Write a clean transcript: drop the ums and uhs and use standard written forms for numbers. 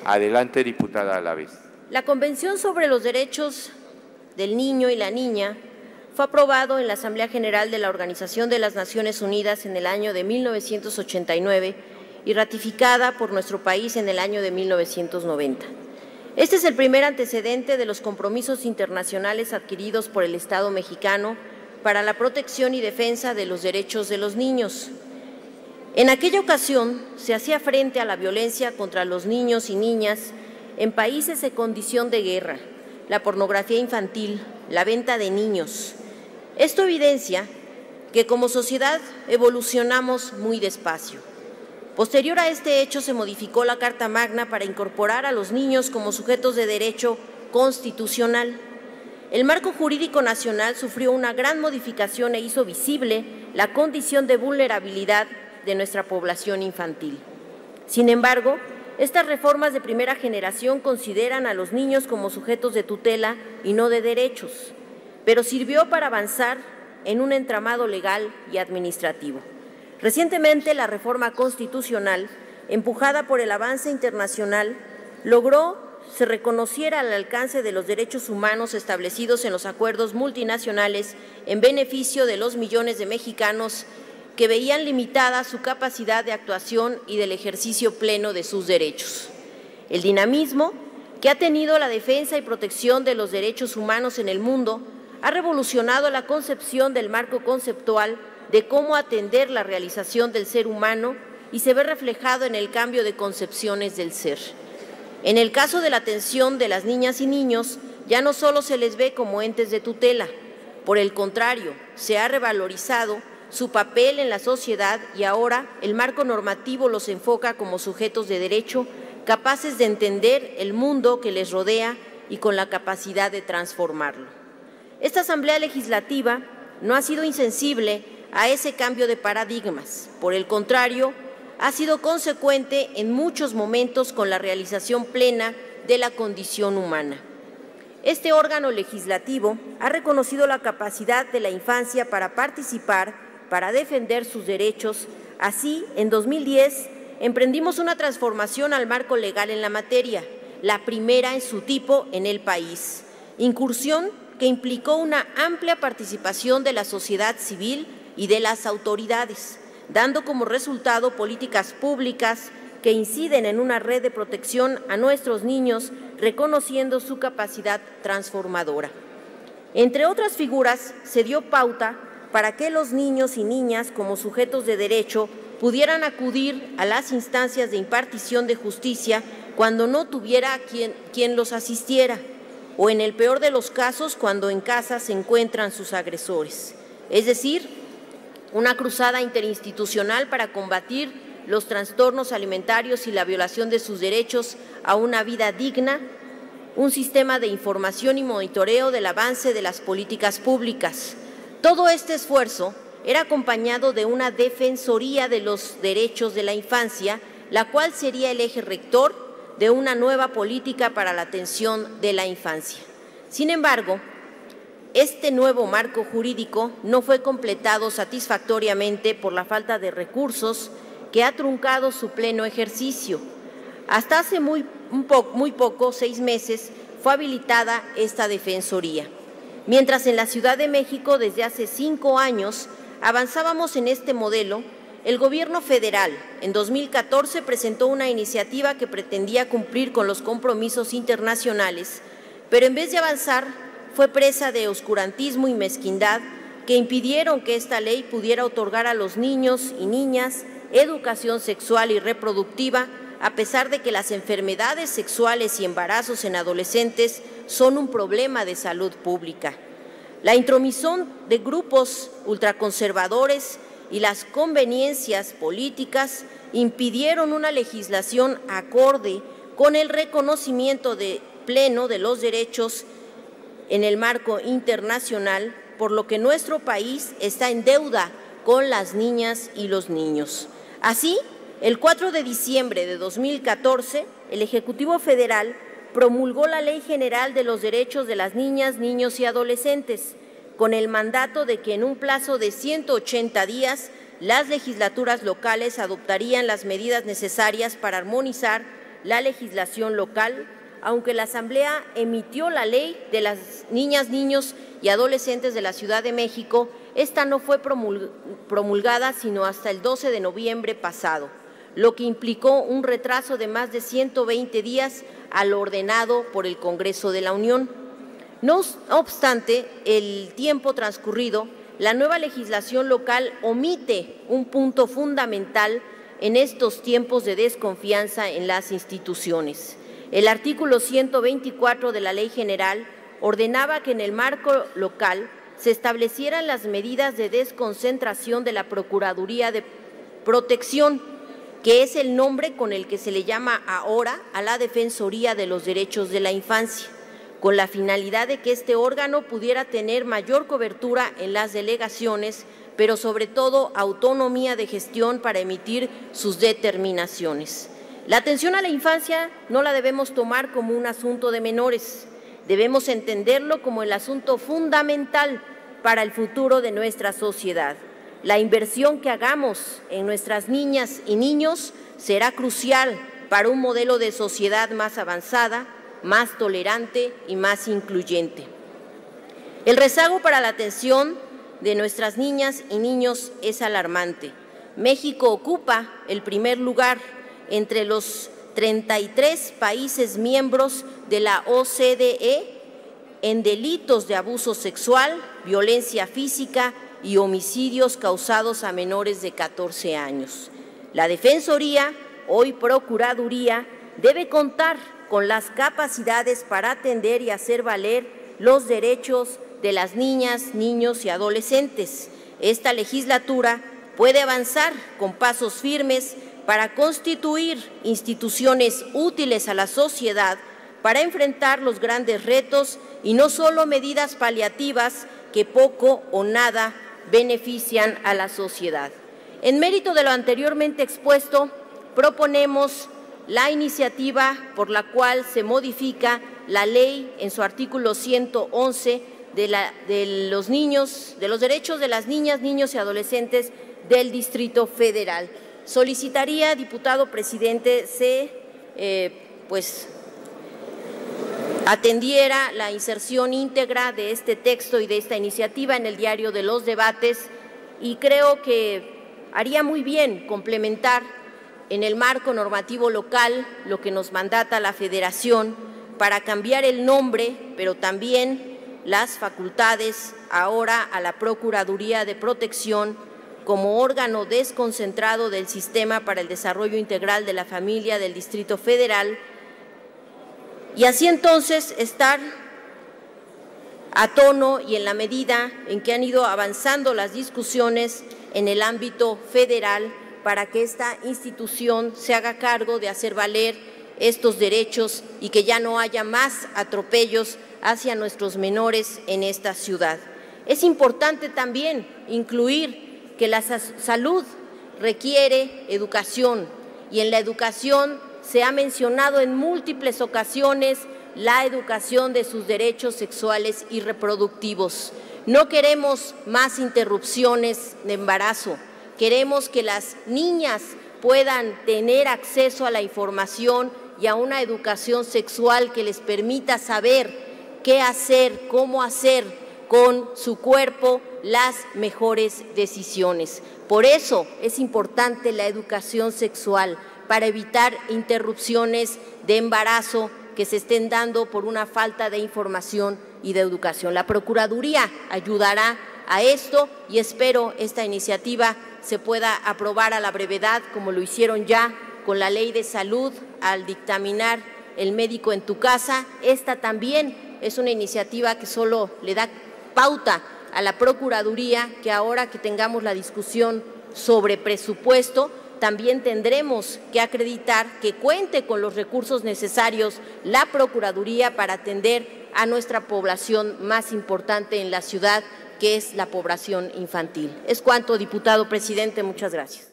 Adelante, diputada Alavés. La Convención sobre los Derechos del Niño y la Niña fue aprobado en la Asamblea General de la Organización de las Naciones Unidas en el año de 1989 y ratificada por nuestro país en el año de 1990. Este es el primer antecedente de los compromisos internacionales adquiridos por el Estado mexicano para la protección y defensa de los derechos de los niños. En aquella ocasión se hacía frente a la violencia contra los niños y niñas en países en condición de guerra, la pornografía infantil, la venta de niños. Esto evidencia que como sociedad evolucionamos muy despacio. Posterior a este hecho se modificó la Carta Magna para incorporar a los niños como sujetos de derecho constitucional. El marco jurídico nacional sufrió una gran modificación e hizo visible la condición de vulnerabilidad de nuestra población infantil. Sin embargo, estas reformas de primera generación consideran a los niños como sujetos de tutela y no de derechos, pero sirvió para avanzar en un entramado legal y administrativo. Recientemente, la reforma constitucional, empujada por el avance internacional, logró se reconociera el alcance de los derechos humanos establecidos en los acuerdos multinacionales en beneficio de los millones de mexicanos que veían limitada su capacidad de actuación y del ejercicio pleno de sus derechos. El dinamismo que ha tenido la defensa y protección de los derechos humanos en el mundo ha revolucionado la concepción del marco conceptual de cómo atender la realización del ser humano y se ve reflejado en el cambio de concepciones del ser. En el caso de la atención de las niñas y niños, ya no solo se les ve como entes de tutela, por el contrario, se ha revalorizado su papel en la sociedad y ahora el marco normativo los enfoca como sujetos de derecho, capaces de entender el mundo que les rodea y con la capacidad de transformarlo. Esta Asamblea Legislativa no ha sido insensible a ese cambio de paradigmas, por el contrario, ha sido consecuente en muchos momentos con la realización plena de la condición humana. Este órgano legislativo ha reconocido la capacidad de la infancia para participar, para defender sus derechos. Así, en 2010, emprendimos una transformación al marco legal en la materia, la primera en su tipo en el país. Incursión que implicó una amplia participación de la sociedad civil y de las autoridades, dando como resultado políticas públicas que inciden en una red de protección a nuestros niños, reconociendo su capacidad transformadora. Entre otras figuras, se dio pauta para que los niños y niñas, como sujetos de derecho, pudieran acudir a las instancias de impartición de justicia cuando no tuviera quien los asistiera, o en el peor de los casos, cuando en casa se encuentran sus agresores. Es decir, una cruzada interinstitucional para combatir los trastornos alimentarios y la violación de sus derechos a una vida digna, un sistema de información y monitoreo del avance de las políticas públicas. Todo este esfuerzo era acompañado de una defensoría de los derechos de la infancia, la cual sería el eje rector de una nueva política para la atención de la infancia. Sin embargo, este nuevo marco jurídico no fue completado satisfactoriamente por la falta de recursos que ha truncado su pleno ejercicio. Hasta hace muy poco, 6 meses, fue habilitada esta defensoría. Mientras en la Ciudad de México, desde hace 5 años, avanzábamos en este modelo, el Gobierno federal en 2014 presentó una iniciativa que pretendía cumplir con los compromisos internacionales, pero en vez de avanzar, fue presa de oscurantismo y mezquindad que impidieron que esta ley pudiera otorgar a los niños y niñas educación sexual y reproductiva, a pesar de que las enfermedades sexuales y embarazos en adolescentes son un problema de salud pública. La intromisión de grupos ultraconservadores y las conveniencias políticas impidieron una legislación acorde con el reconocimiento pleno de los derechos en el marco internacional, por lo que nuestro país está en deuda con las niñas y los niños. Así, el 4 de diciembre de 2014, el Ejecutivo Federal promulgó la Ley General de los Derechos de las Niñas, Niños y Adolescentes, con el mandato de que en un plazo de 180 días las legislaturas locales adoptarían las medidas necesarias para armonizar la legislación local, aunque la Asamblea emitió la Ley de las Niñas, Niños y Adolescentes de la Ciudad de México, esta no fue promulgada sino hasta el 12 de noviembre pasado, lo que implicó un retraso de más de 120 días a lo ordenado por el Congreso de la Unión. No obstante, el tiempo transcurrido, la nueva legislación local omite un punto fundamental en estos tiempos de desconfianza en las instituciones. El artículo 124 de la Ley General ordenaba que en el marco local se establecieran las medidas de desconcentración de la Procuraduría de Protección, que es el nombre con el que se le llama ahora a la Defensoría de los Derechos de la Infancia, con la finalidad de que este órgano pudiera tener mayor cobertura en las delegaciones, pero sobre todo autonomía de gestión para emitir sus determinaciones. La atención a la infancia no la debemos tomar como un asunto de menores, debemos entenderlo como el asunto fundamental para el futuro de nuestra sociedad. La inversión que hagamos en nuestras niñas y niños será crucial para un modelo de sociedad más avanzada, más tolerante y más incluyente. El rezago para la atención de nuestras niñas y niños es alarmante. México ocupa el primer lugar entre los 33 países miembros de la OCDE en delitos de abuso sexual, violencia física y homicidios causados a menores de 14 años. La Defensoría, hoy Procuraduría, debe contar con las capacidades para atender y hacer valer los derechos de las niñas, niños y adolescentes. Esta legislatura puede avanzar con pasos firmes para constituir instituciones útiles a la sociedad para enfrentar los grandes retos y no solo medidas paliativas que poco o nada benefician a la sociedad. En mérito de lo anteriormente expuesto, proponemos la iniciativa por la cual se modifica la ley en su artículo 111 de los derechos de las niñas, niños y adolescentes del Distrito Federal. Solicitaría, diputado presidente, se atendiera la inserción íntegra de este texto y de esta iniciativa en el diario de los debates, y creo que haría muy bien complementar en el marco normativo local lo que nos mandata la Federación para cambiar el nombre, pero también las facultades ahora a la Procuraduría de Protección como órgano desconcentrado del Sistema para el Desarrollo Integral de la Familia del Distrito Federal, y así entonces estar a tono y en la medida en que han ido avanzando las discusiones en el ámbito federal para que esta institución se haga cargo de hacer valer estos derechos y que ya no haya más atropellos hacia nuestros menores en esta ciudad. Es importante también incluir que la salud requiere educación, y en la educación se ha mencionado en múltiples ocasiones la educación de sus derechos sexuales y reproductivos. No queremos más interrupciones de embarazo, queremos que las niñas puedan tener acceso a la información y a una educación sexual que les permita saber qué hacer, cómo hacer con su cuerpo las mejores decisiones. Por eso es importante la educación sexual, para evitar interrupciones de embarazo que se estén dando por una falta de información y de educación. La Procuraduría ayudará a esto y espero esta iniciativa se pueda aprobar a la brevedad, como lo hicieron ya con la Ley de Salud al dictaminar el médico en tu casa. Esta también es una iniciativa que solo le da pauta a la Procuraduría, que ahora que tengamos la discusión sobre presupuesto, también tendremos que acreditar que cuente con los recursos necesarios la Procuraduría para atender a nuestra población más importante en la ciudad, que es la población infantil. Es cuanto, diputado presidente. Muchas gracias.